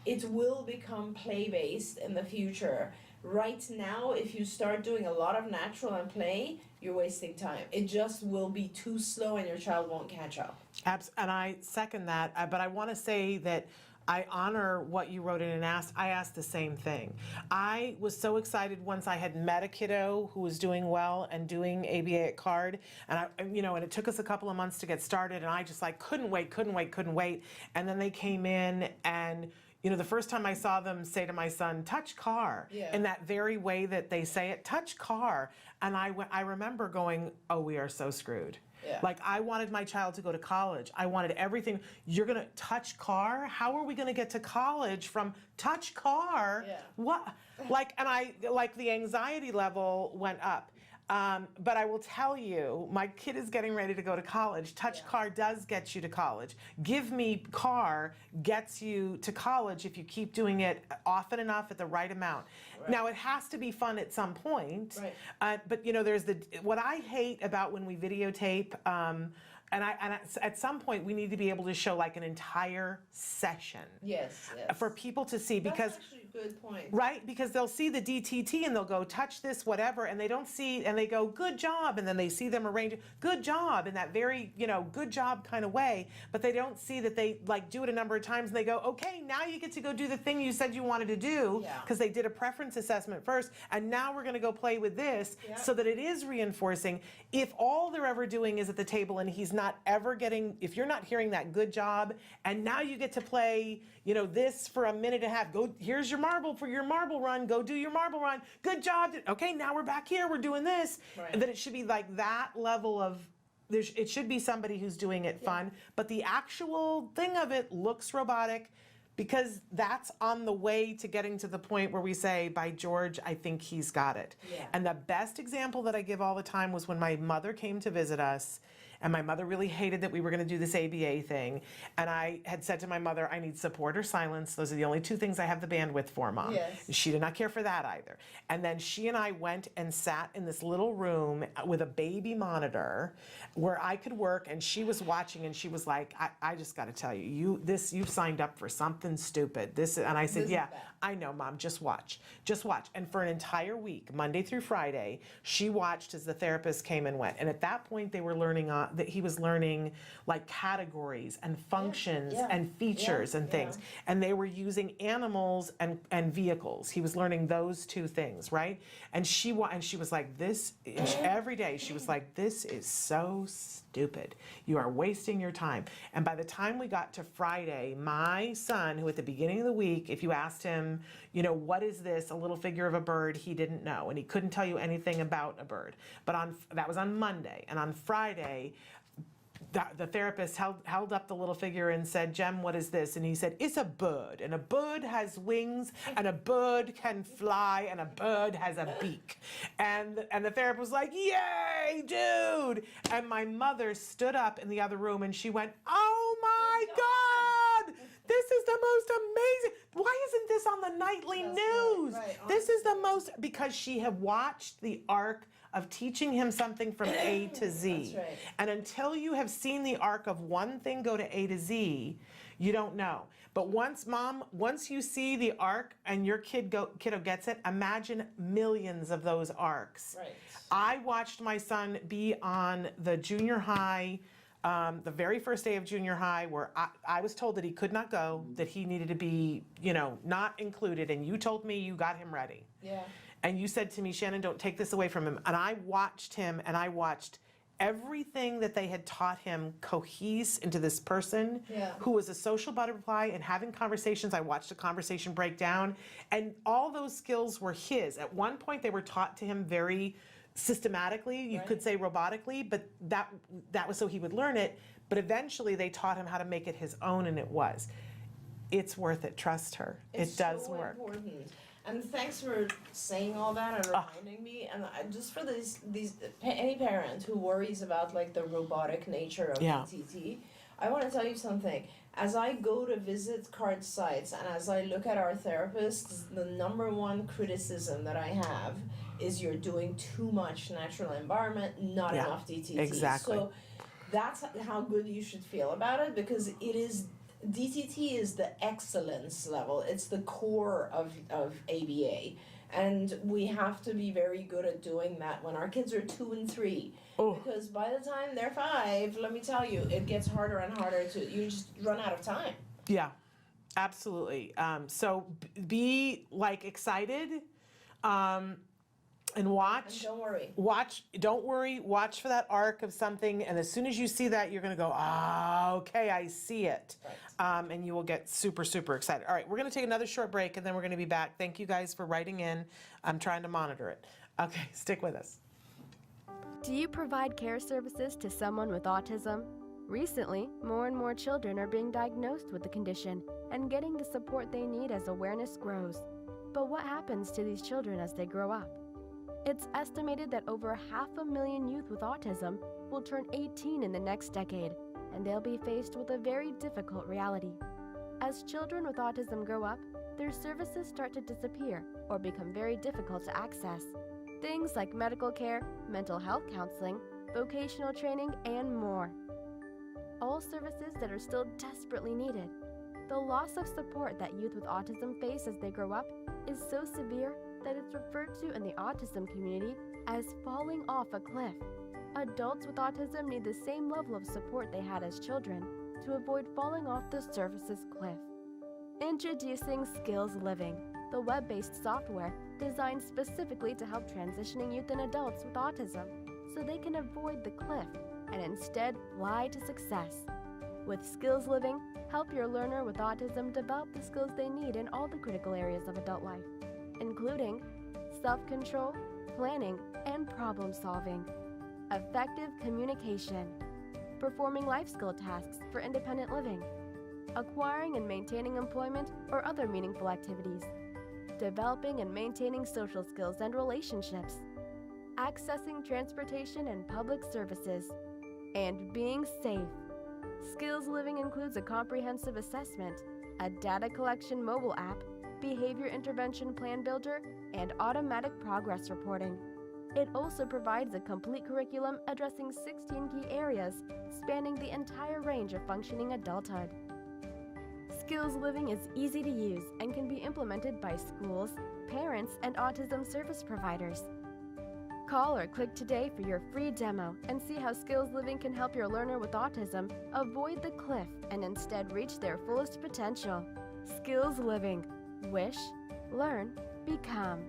It will become play-based in the future. Right now, if you start doing a lot of natural and play, you're wasting time. It just will be too slow and your child won't catch up. And I second that, but I want to say that I honor what you wrote in and asked. I asked the same thing. I was so excited once I had met a kiddo who was doing well and doing ABA at CARD, and and it took us a couple of months to get started, and I just like couldn't wait. And then they came in, and the first time I saw them say to my son, touch car, in that very way that they say it, touch car. And I remember going, oh, we are so screwed. Yeah. Like, I wanted my child to go to college. I wanted everything. You're going to touch car? How are we going to get to college from touch car? Yeah. What? The anxiety level went up. But I will tell you, my kid is getting ready to go to college. Touch car does get you to college. Give me car gets you to college if you keep doing it often enough at the right amount. Right. Now, it has to be fun at some point. Right. But there's what I hate about when we videotape. And at some point we need to be able to show like an entire session. Yes. For people to see, because that's actually a good point. Right, because they'll see the DTT and they'll go touch this whatever, and they don't see, and they go good job, and then they see them arrange good job in that very good job kind of way, but they don't see that they like do it a number of times and they go, okay, now you get to go do the thing you said you wanted to do, because they did a preference assessment first, and now we're going to go play with this, so that it is reinforcing. If all they're ever doing is at the table and he's not ever getting, if you're not hearing that good job, and now you get to play this for a minute and a half, go, here's your marble for your marble run, go do your marble run, good job, okay, now we're back here, we're doing this, and then it should be like that level of, it should be somebody who's doing it fun, but the actual thing of it looks robotic, because that's on the way to getting to the point where we say, by George, I think he's got it. And the best example that I give all the time was when my mother came to visit us, and my mother really hated that we were going to do this ABA thing. And I had said to my mother, I need support or silence. Those are the only two things I have the bandwidth for, Mom. Yes. She did not care for that either. And then she and I went and sat in this little room with a baby monitor where I could work, and she was watching, and she was like, I just got to tell you, you've signed up for something stupid. And I said, yeah, I know, Mom, just watch. And for an entire week, Monday through Friday, she watched as the therapist came and went. And at that point, they were learning that he was learning like categories and functions and features and things. And they were using animals and vehicles. He was learning those two things, right? And she was like, this, every day she was like, this is so stupid. You are wasting your time. And by the time we got to Friday, my son, who at the beginning of the week, if you asked him, what is this, a little figure of a bird, he didn't know, and he couldn't tell you anything about a bird. But that was on Monday, and on Friday, the therapist held up the little figure and said, Jem, what is this? And he said, it's a bird, and a bird has wings, and a bird can fly, and a bird has a beak. And the therapist was like, yay, dude! And my mother stood up in the other room, and she went, oh my God! This is the most amazing. Why isn't this on the nightly news? Right. This is the most, because she had watched the arc of teaching him something from A to Z. That's right. And until you have seen the arc of one thing go to A to Z, you don't know. But once you see the arc and your kiddo gets it, imagine millions of those arcs. Right. I watched my son be on the junior high, the very first day of junior high, where I was told that he could not go, that he needed to be, not included, and you told me you got him ready. Yeah. And you said to me, Shannon, don't take this away from him. And I watched him, and I watched everything that they had taught him cohese into this person who was a social butterfly and having conversations. I watched a conversation break down, and all those skills were his. At one point, they were taught to him very systematically, you could say robotically, but that was so he would learn it. But eventually they taught him how to make it his own, and it was. it's worth it. Trust her. It's it does so work. important. And thanks for saying all that and reminding me. And just for any parent who worries about like the robotic nature of DTT, I want to tell you something. As I go to visit CARD sites and as I look at our therapists, the number one criticism that I have is you're doing too much natural environment, not enough DTT. Exactly. So that's how good you should feel about it, because it is DTT is the excellence level. It's the core of ABA. And we have to be very good at doing that when our kids are 2 and 3. Because by the time they're 5, let me tell you, it gets harder and harder you just run out of time. Yeah, absolutely. So be like excited. And watch. And don't worry. Don't worry. Watch for that arc of something, and as soon as you see that, you're going to go, okay, I see it. Right. And you will get super, super excited. All right, we're going to take another short break, and then we're going to be back. Thank you guys for writing in. I'm trying to monitor it. Okay, stick with us. Do you provide care services to someone with autism? Recently, more and more children are being diagnosed with the condition and getting the support they need as awareness grows. But what happens to these children as they grow up? It's estimated that over 500,000 youth with autism will turn 18 in the next decade, and they'll be faced with a very difficult reality. As children with autism grow up, their services start to disappear or become very difficult to access. Things like medical care, mental health counseling, vocational training, and more. All services that are still desperately needed. The loss of support that youth with autism face as they grow up is so severe that it's referred to in the autism community as falling off a cliff. Adults with autism need the same level of support they had as children to avoid falling off the services cliff. Introducing Skills Living, the web-based software designed specifically to help transitioning youth and adults with autism so they can avoid the cliff and instead fly to success. With Skills Living, help your learner with autism develop the skills they need in all the critical areas of adult life, including self-control, planning, and problem-solving, effective communication, performing life skill tasks for independent living, acquiring and maintaining employment or other meaningful activities, developing and maintaining social skills and relationships, accessing transportation and public services, and being safe. Skills Living includes a comprehensive assessment, a data collection mobile app, behavior intervention plan builder, and automatic progress reporting. It also provides a complete curriculum addressing 16 key areas spanning the entire range of functioning adulthood. Skills Living is easy to use and can be implemented by schools, parents, and autism service providers. Call or click today for your free demo and see how Skills Living can help your learner with autism avoid the cliff and instead reach their fullest potential. Skills Living. Wish, learn, become.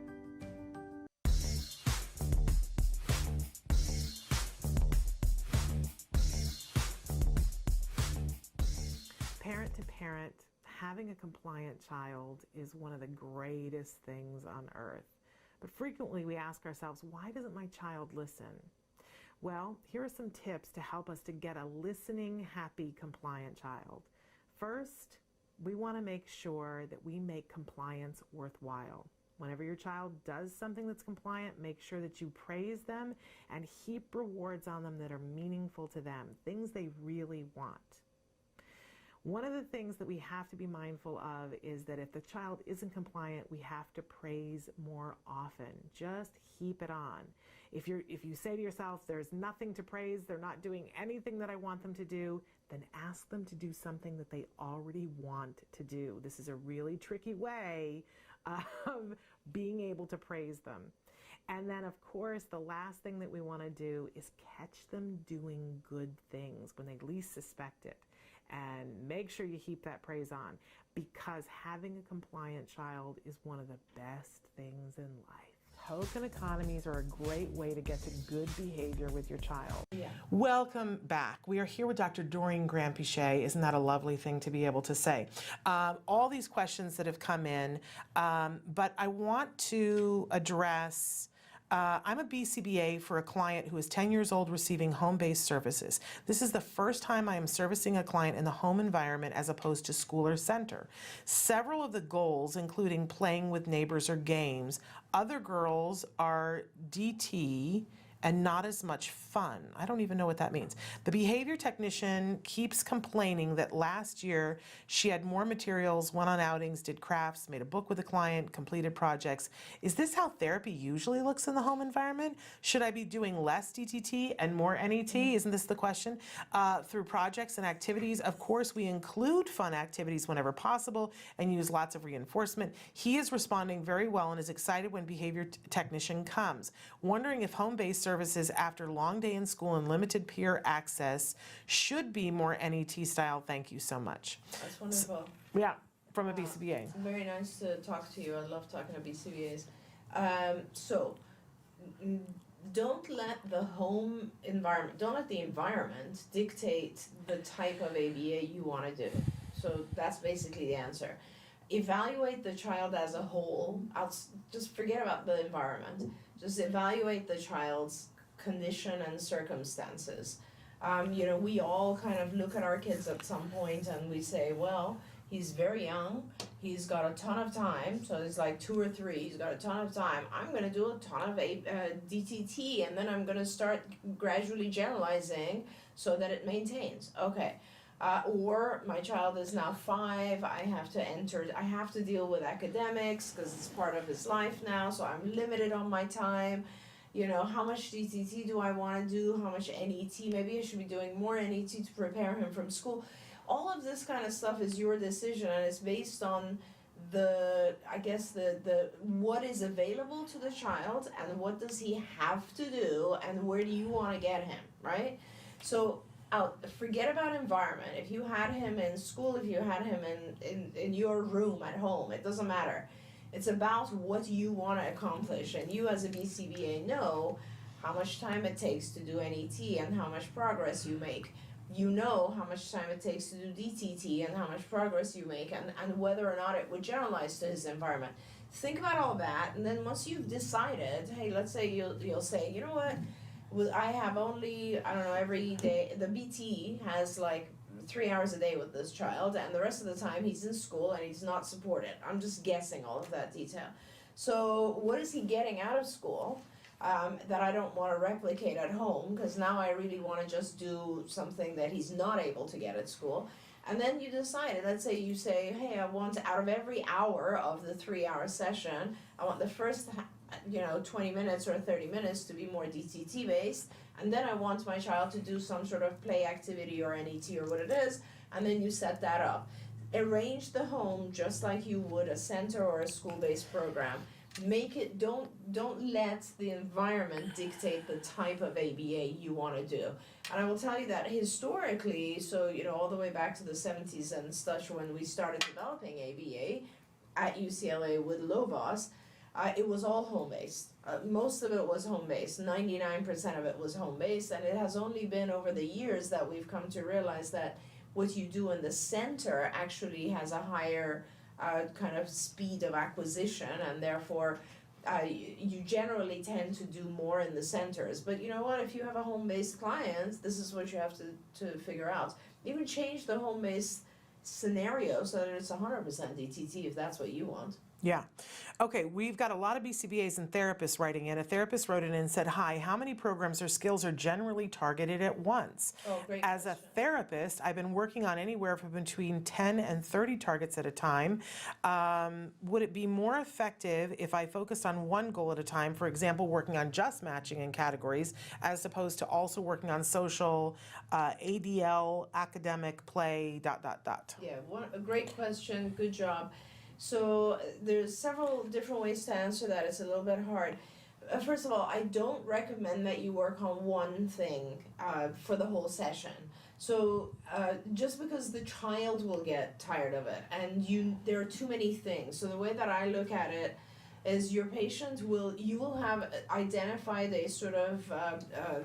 Parent to parent, having a compliant child is one of the greatest things on earth. But frequently we ask ourselves, why doesn't my child listen? Well, here are some tips to help us to get a listening, happy, compliant child. First, we want to make sure that we make compliance worthwhile. Whenever your child does something that's compliant, make sure that you praise them and heap rewards on them that are meaningful to them, things they really want. One of the things that we have to be mindful of is that if the child isn't compliant, we have to praise more often. Just heap it on. If you say to yourself, there's nothing to praise, they're not doing anything that I want them to do, then ask them to do something that they already want to do. This is a really tricky way of being able to praise them. And then, of course, the last thing that we want to do is catch them doing good things when they least suspect it. And make sure you heap that praise on, because having a compliant child is one of the best things in life. Token economies are a great way to get to good behavior with your child. Yeah. Welcome back. We are here with Dr. Doreen Graham-Pichet. Isn't that a lovely thing to be able to say? All these questions that have come in, but I want to address I'm a BCBA for a client who is 10 years old receiving home-based services. This is the first time I am servicing a client in the home environment as opposed to school or center. Several of the goals, including playing with neighbors or games, other girls are DT and not as much fun. I don't even know what that means. The behavior technician keeps complaining that last year she had more materials, went on outings, did crafts, made a book with a client, completed projects. Is this how therapy usually looks in the home environment? Should I be doing less DTT and more NET? Isn't this the question? Through projects and activities, of course, we include fun activities whenever possible and use lots of reinforcement. He is responding very well and is excited when behavior technician comes. Wondering if home-based services after long day in school and limited peer access should be more NET style. Thank you so much. That's wonderful. Yeah, from a BCBA. It's very nice to talk to you. I love talking to BCBAs. Don't let the home environment, don't let the environment dictate the type of ABA you want to do. So that's basically the answer. Evaluate the child as a whole. Just forget about the environment. Just evaluate the child's condition and circumstances. We all kind of look at our kids at some point and we say, well, he's very young, he's got a ton of time, so it's like 2 or 3, he's got a ton of time. I'm going to do a ton of DTT and then I'm going to start gradually generalizing so that it maintains. Okay. Or my child is now 5, I have to deal with academics because it's part of his life now, so I'm limited on my time. How much DTT do I want to do? How much NET? Maybe I should be doing more NET to prepare him from school. All of this kind of stuff is your decision, and it's based on the what is available to the child and what does he have to do and where do you want to get him, right? So forget about environment. If you had him in school, if you had him in your room at home, it doesn't matter. It's about what you want to accomplish, and you as a BCBA know how much time it takes to do NET and how much progress you make. You know how much time it takes to do DTT and how much progress you make, and whether or not it would generalize to his environment. Think about all that, and then once you've decided, hey, let's say you'll say, you know what, I have only, every day, the BT has like 3 hours a day with this child, and the rest of the time he's in school and he's not supported. I'm just guessing all of that detail. So what is he getting out of school that I don't want to replicate at home, because now I really want to just do something that he's not able to get at school. And then you decide, let's say you say, hey, I want out of every hour of the 3-hour session, I want the first 20 minutes or 30 minutes to be more DTT based, and then I want my child to do some sort of play activity or NET or what it is, and then you set that up. Arrange the home just like you would a center or a school-based program. Make it, don't let the environment dictate the type of ABA you want to do. And I will tell you that historically, so all the way back to the 70s and such, when we started developing ABA at UCLA with Lovas, it was all home-based. Most of it was home-based. 99% of it was home-based, and it has only been over the years that we've come to realize that what you do in the center actually has a higher kind of speed of acquisition, and therefore you generally tend to do more in the centers. But you know what, if you have a home-based client, this is what you have to figure out. Even change the home-based scenario so that it's 100% DTT if that's what you want. Yeah. Okay, we've got a lot of BCBAs and therapists writing in. A therapist wrote in and said, hi, how many programs or skills are generally targeted at once? Oh, great As a therapist, I've been working on anywhere from between 10 and 30 targets at a time. Would it be more effective if I focused on one goal at a time, for example, working on just matching in categories, as opposed to also working on social, ADL, academic, play, ... Yeah, a great question, good job. So there's several different ways to answer that. It's a little bit hard. First of all, I don't recommend that you work on one thing for the whole session. So just because the child will get tired of it, and there are too many things. So the way that I look at it is you will have identified a sort of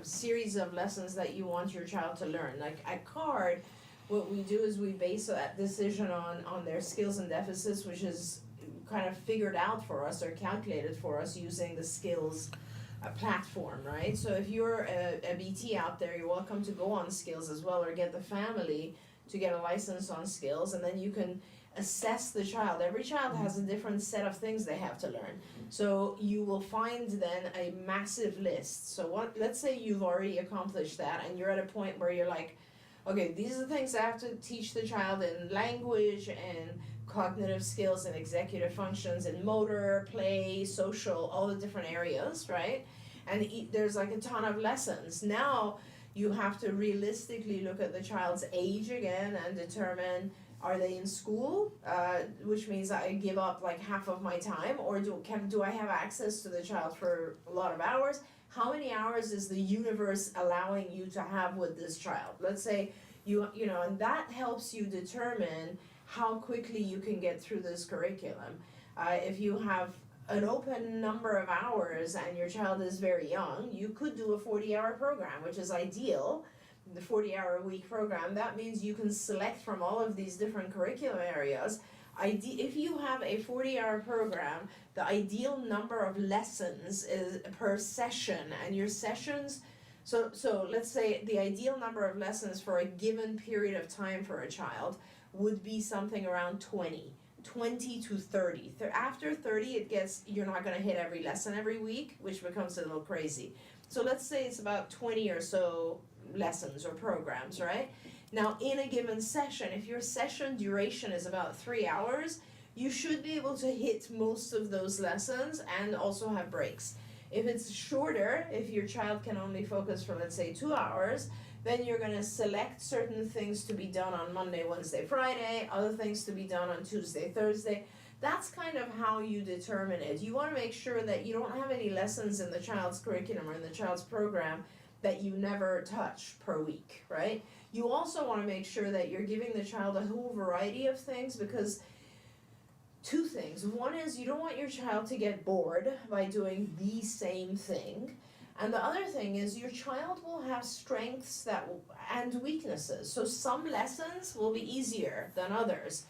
series of lessons that you want your child to learn. Like at CARD, what we do is we base that decision on their skills and deficits, which is kind of figured out for us or calculated for us using the skills a platform, right? So if you're a BT out there, you're welcome to go on skills as well, or get the family to get a license on skills, and then you can assess the child. Every child has a different set of things they have to learn. So you will find then a massive list. So let's say you've already accomplished that and you're at a point where you're like, okay, these are the things I have to teach the child in language and cognitive skills and executive functions and motor, play, social, all the different areas, right? And there's like a ton of lessons. Now you have to realistically look at the child's age again and determine, are they in school, which means I give up like half of my time, or do I have access to the child for a lot of hours? How many hours is the universe allowing you to have with this child? Let's say you know, and that helps you determine how quickly you can get through this curriculum. If you have an open number of hours and your child is very young, you could do a 40-hour program, which is ideal. The 40-hour-a-week program, that means you can select from all of these different curriculum areas. If you have a 40-hour program, the ideal number of lessons is per session, and your sessions, so let's say the ideal number of lessons for a given period of time for a child would be something around 20 to 30. After 30, you're not going to hit every lesson every week, which becomes a little crazy. So let's say it's about 20 or so lessons or programs, right? Now, in a given session, if your session duration is about 3 hours, you should be able to hit most of those lessons and also have breaks. If it's shorter, if your child can only focus for, let's say, 2 hours, then you're going to select certain things to be done on Monday, Wednesday, Friday, other things to be done on Tuesday, Thursday. That's kind of how you determine it. You want to make sure that you don't have any lessons in the child's curriculum or in the child's program that you never touch per week, right? You also want to make sure that you're giving the child a whole variety of things, because two things. One is you don't want your child to get bored by doing the same thing. And the other thing is your child will have strengths and weaknesses. So some lessons will be easier than others.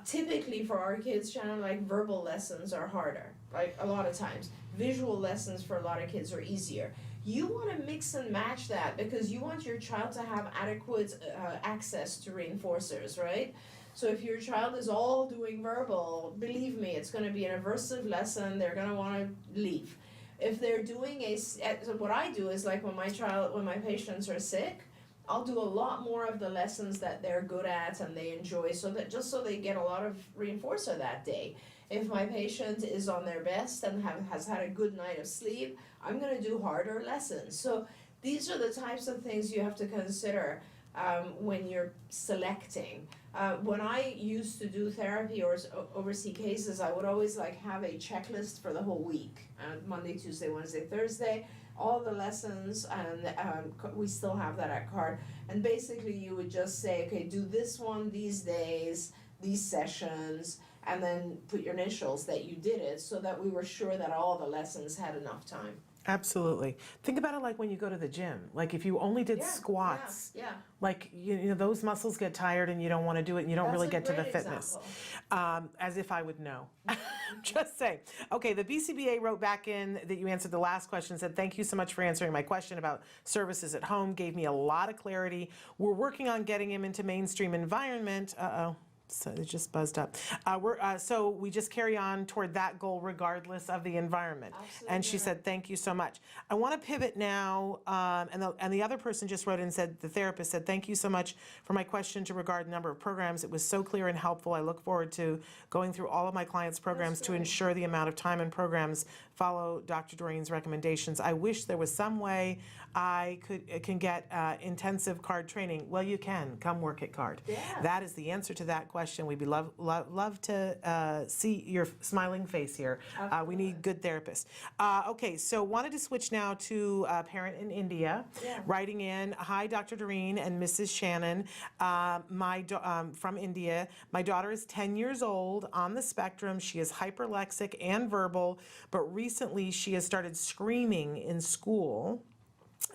Typically for our kids, Shannon, like verbal lessons are harder, like a lot of times. Visual lessons for a lot of kids are easier. You want to mix and match that because you want your child to have adequate access to reinforcers, right? So if your child is all doing verbal, believe me, it's going to be an aversive lesson. They're going to want to leave. If they're doing what I do is like when my patients are sick, I'll do a lot more of the lessons that they're good at and they enjoy, so they get a lot of reinforcer that day. If my patient is on their best and has had a good night of sleep, I'm going to do harder lessons. So these are the types of things you have to consider when you're selecting. When I used to do therapy or oversee cases, I would always have a checklist for the whole week. Monday, Tuesday, Wednesday, Thursday, all the lessons, and we still have that at CARD. And basically you would just say, okay, do this one these days, these sessions, and then put your initials that you did it, so that we were sure that all the lessons had enough time. Absolutely. Think about it like when you go to the gym. Like if you only did squats, like you know those muscles get tired and you don't want to do it and you don't really get to the fitness. As if I would know. Just saying. Okay, the BCBA wrote back in that you answered the last question, said thank you so much for answering my question about services at home. Gave me a lot of clarity. We're working on getting him into mainstream environment. So it just buzzed up. So we just carry on toward that goal regardless of the environment. Absolutely. And she said, thank you so much. I want to pivot now, and the other person just wrote in and said, the therapist said, thank you so much for my question to regard the number of programs. It was so clear and helpful. I look forward to going through all of my clients' programs to ensure the amount of time and programs follow Dr. Doreen's recommendations. I wish there was some way I can get intensive CARD training. Well, you can. Come work at CARD. Yeah. That is the answer to that question. We'd be love to see your smiling face here. We need good therapists. Okay, so wanted to switch now to a parent in India, writing in, hi, Dr. Doreen and Mrs. Shannon, from India. My daughter is 10 years old, on the spectrum. She is hyperlexic and verbal, but recently she has started screaming in school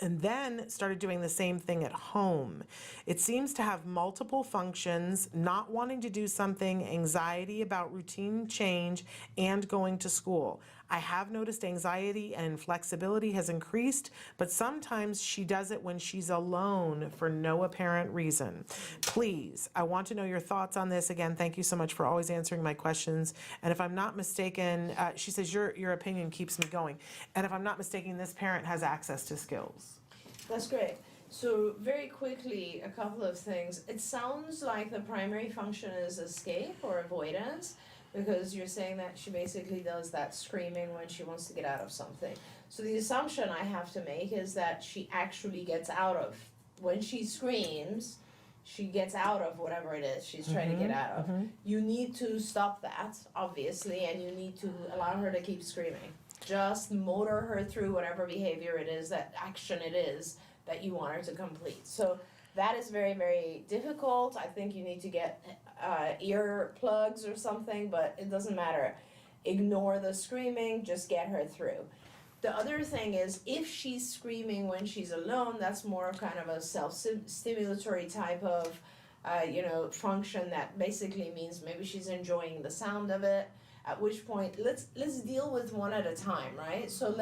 and then started doing the same thing at home. It seems to have multiple functions: not wanting to do something, anxiety about routine change, and going to school. I have noticed anxiety and inflexibility has increased, but sometimes she does it when she's alone for no apparent reason. Please, I want to know your thoughts on this. Again, thank you so much for always answering my questions. And if I'm not mistaken, she says your opinion keeps me going. And if I'm not mistaken, this parent has access to skills. That's great. So very quickly, a couple of things. It sounds like the primary function is escape or avoidance, because you're saying that she basically does that screaming when she wants to get out of something. So the assumption I have to make is that she actually gets out of, when she screams, she gets out of whatever it is she's trying to get out of. You need to stop that, obviously, and you need to allow her to keep screaming. Just motor her through whatever behavior it is, that action it is that you want her to complete. So that is very, very difficult. I think you need to get ear plugs or something, but it doesn't matter. Ignore the screaming, just get her through. The other thing is, if she's screaming when she's alone, that's more kind of a self-stimulatory type of function that basically means maybe she's enjoying the sound of it, at which point let's deal with one at a time, right? So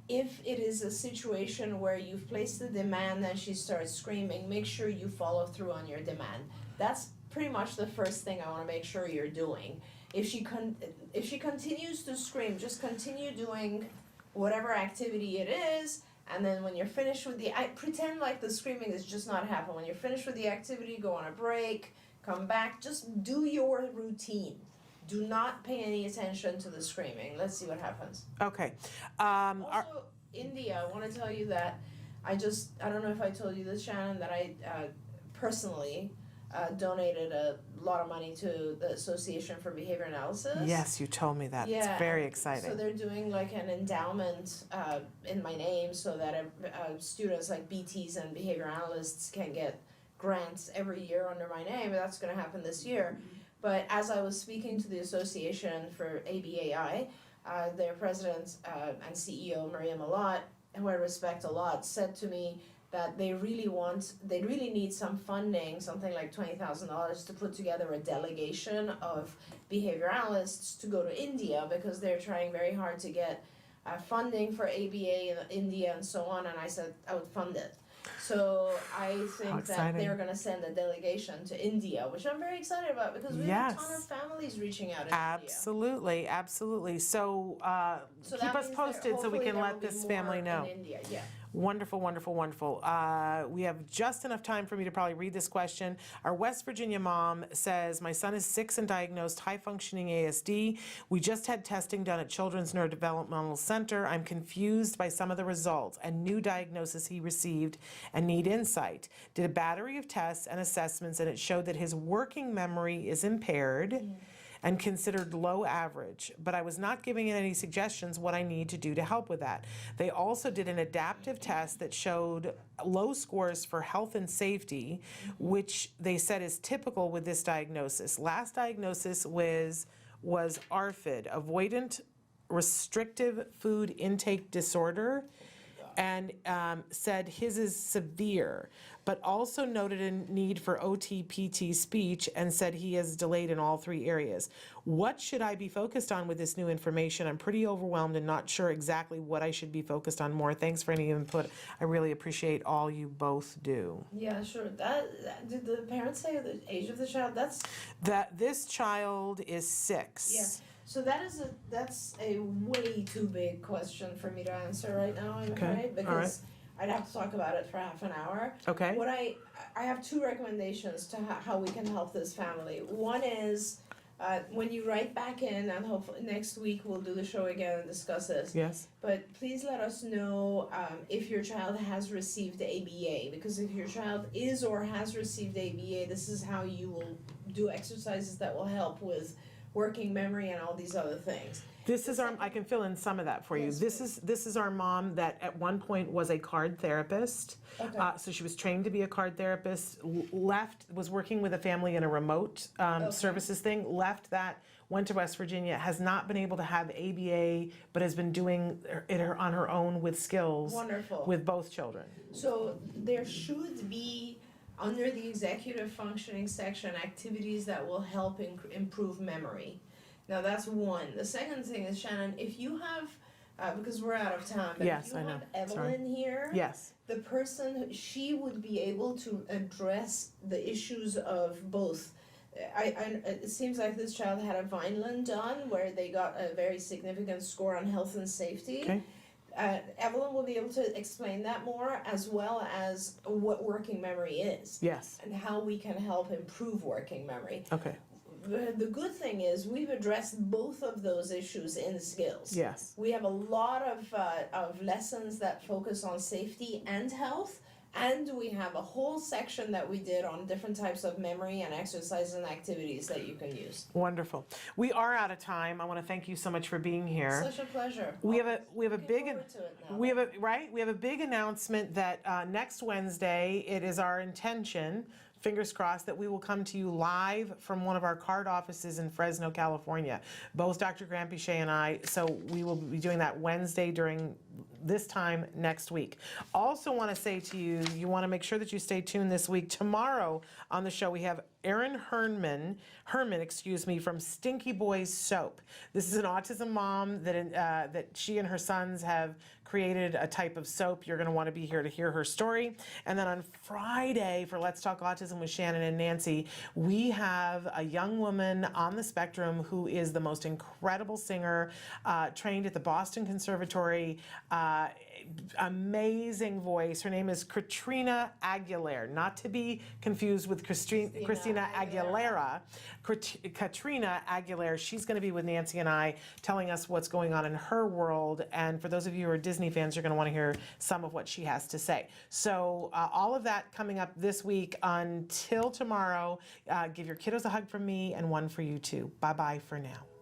if it is a situation where you've placed the demand and she starts screaming, make sure you follow through on your demand. That's pretty much the first thing I want to make sure you're doing. If she continues to scream, just continue doing whatever activity it is, and then when you're finished with pretend like the screaming is just not happening. When you're finished with the activity, go on a break, come back, just do your routine. Do not pay any attention to the screaming. Let's see what happens. Okay. Also, India, I want to tell you that I don't know if I told you this, Shannon, that I personally donated a lot of money to the Association for Behavior Analysis. Yes, you told me that. Yeah, it's very exciting. So they're doing like an endowment in my name so that students like BTs and behavior analysts can get grants every year under my name. That's going to happen this year. But as I was speaking to the Association for ABAI, their president and CEO, Maria Malott, who I respect a lot, said to me that they really need some funding, something like $20,000, to put together a delegation of behavior analysts to go to India, because they're trying very hard to get funding for ABA in India and so on, and I said I would fund it. So I think that they're going to send a delegation to India, which I'm very excited about, because we have a ton of families reaching out in India. Absolutely. So keep us posted so we can let this family know. In India, yeah. Wonderful, wonderful, wonderful. We have just enough time for me to probably read this question. Our West Virginia mom says, my son is 6 and diagnosed high-functioning ASD. We just had testing done at Children's Neurodevelopmental Center. I'm confused by some of the results and new diagnosis he received and need insight. Did a battery of tests and assessments, and it showed that his working memory is impaired and considered low average, but I was not giving it any suggestions what I need to do to help with that. They also did an adaptive test that showed low scores for health and safety, which they said is typical with this diagnosis. Last diagnosis was ARFID, Avoidant Restrictive Food Intake Disorder, and said his is severe, but also noted a need for OT-PT speech and said he is delayed in all 3 areas. What should I be focused on with this new information? I'm pretty overwhelmed and not sure exactly what I should be focused on more. Thanks for any input. I really appreciate all you both do. Yeah, sure. Did the parents say the age of the child? That this child is 6. Yeah. So that's a way too big question for me to answer right now, I'm afraid, because I'd have to talk about it for half an hour. Okay. What I have 2 recommendations to how we can help this family. One is when you write back in, and hopefully next week we'll do the show again and discuss this. Yes. But please let us know if your child has received ABA, because if your child is or has received ABA, this is how you will do exercises that will help with working memory and all these other things. This is I can fill in some of that for you. Yes, this is our mom that at one point was a card therapist. Okay. So she was trained to be a card therapist, was working with a family in a remote services thing, left that, went to West Virginia, has not been able to have ABA, but has been doing it on her own with skills. Wonderful. With both children. So there should be, under the executive functioning section, activities that will help improve memory. Now that's one. The second thing is, Shannon, if you have, because we're out of time, but Yes, if you I know. have Evelyn here, Yes. the person, she would be able to address the issues of both. It seems like this child had a Vineland done where they got a very significant score on health and safety. Okay. Evelyn will be able to explain that more, as well as what working memory is. Yes. And how we can help improve working memory. Okay. The good thing is we've addressed both of those issues in skills. Yes. We have a lot of lessons that focus on safety and health, and we have a whole section that we did on different types of memory and exercises and activities that you can use. Wonderful. We are out of time. I want to thank you so much for being here. Such a pleasure. We have a big forward to it now. we have a big announcement that next Wednesday it is our intention, fingers crossed, that we will come to you live from one of our card offices in Fresno, California. Both Dr. Grant-Pichet and I, so we will be doing that Wednesday during this time next week. Also want to say to you, you want to make sure that you stay tuned this week. Tomorrow on the show we have Erin Herman, from Stinky Boys Soap. This is an autism mom that she and her sons have created a type of soap. You're going to want to be here to hear her story. And then on Friday for Let's Talk Autism with Shannon and Nancy, we have a young woman on the spectrum who is the most incredible singer, trained at the Boston Conservatory, amazing voice. Her name is Katrina Aguilera, not to be confused with Christina Aguilera. Katrina Aguilera, she's going to be with Nancy and I telling us what's going on in her world. And for those of you who are Disney fans, you're going to want to hear some of what she has to say. So all of that coming up this week. Until tomorrow, give your kiddos a hug from me and one for you too. Bye-bye for now.